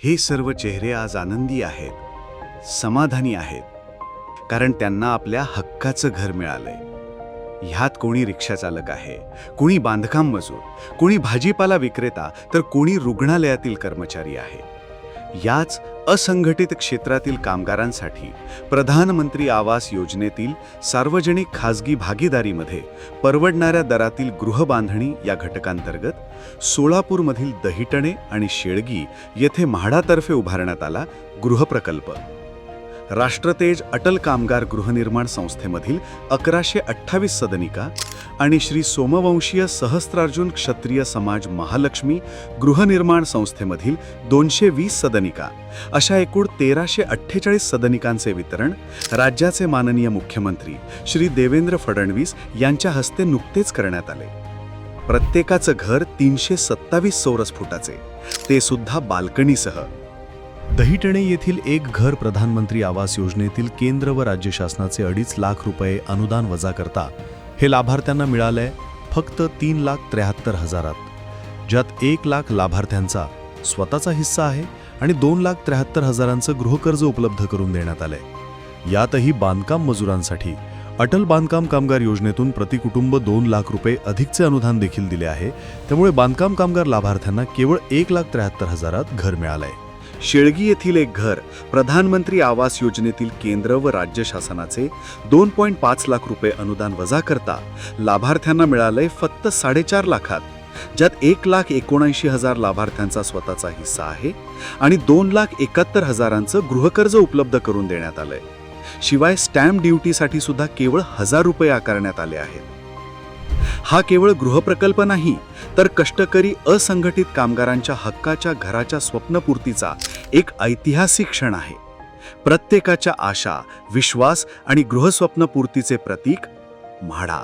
हे सर्व चेहरे आज आनंदी आहेत, समाधानी आहेत, कारण त्यांना आपल्या हक्काचं घर मिळालंय. ह्यात कोणी रिक्षा चालक आहे, कोणी बांधकाम मजूर, कोणी भाजीपाला विक्रेता, तर कोणी रुग्णालयातील कर्मचारी आहे. याच असंघटित क्षेत्रातील कामगारांसाठी प्रधानमंत्री आवास योजनेतील सार्वजनिक खाजगी भागीदारीमध्ये परवडणाऱ्या दरातील गृहबांधणी या घटकांतर्गत सोलापूरमधील दहिटणे आणि शेळगी येथे म्हाडातर्फे उभारण्यात आला गृहप्रकल्प. राष्ट्रतेज अटल कामगार गृहनिर्माण संस्थेमधील 1128 सदनिका आणि श्री सोमवंशीय सहस्त्रार्जुन क्षत्रिय समाज महालक्ष्मी गृहनिर्माण संस्थेमधील 220 सदनिका अशा एकूण 1348 सदनिकांचे वितरण राज्याचे माननीय मुख्यमंत्री श्री देवेंद्र फडणवीस यांच्या हस्ते नुकतेच करण्यात आले. प्रत्येकाचं घर 327 चौरस फुटाचे, ते सुद्धा बाल्कनीसह. दहिटणे येथील एक घर प्रधानमंत्री आवास योजनेतील केंद्र व राज्य शासनाचे 2.5 लाख रुपये अनुदान वजा करता हे लाभार्थ्यांना मिळालंय फक्त 3,73,000, ज्यात 1 लाख लाभार्थ्यांचा स्वतःचा हिस्सा आहे आणि 2,73,000चं गृहकर्ज उपलब्ध करून देण्यात आलंय. यातही बांधकाम मजुरांसाठी अटल बांधकाम कामगार योजनेतून प्रतिकुटुंब 2 लाख रुपये अधिकचे अनुदान देखील दिले आहे. त्यामुळे बांधकाम कामगार लाभार्थ्यांना केवळ 1,73,000 घर मिळालंय. शेळगी येथील एक घर प्रधानमंत्री आवास योजनेतील केंद्र व राज्य शासनाचे 2.5 लाख रुपये अनुदान वजा करता लाभार्थ्यांना मिळालंय फक्त 4.5 लाखात, ज्यात 1,79,000 लाभार्थ्यांचा स्वतःचा हिस्सा आहे आणि 2,71,000चं गृहकर्ज उपलब्ध करून देण्यात आलंय. शिवाय स्टॅम्प ड्युटीसाठी सुद्धा केवळ 1,000 रुपये आकारण्यात आले आहेत. हा केवळ गृहप्रकल्प नाही, तर कष्टकरी असंघटित कामगारांच्या हक्काच्या घराच्या स्वप्नपूर्तीचा एक ऐतिहासिक क्षण आहे. प्रत्येकाच्या आशा, विश्वास आणि गृहस्वप्नपूर्तीचे प्रतीक म्हाडा.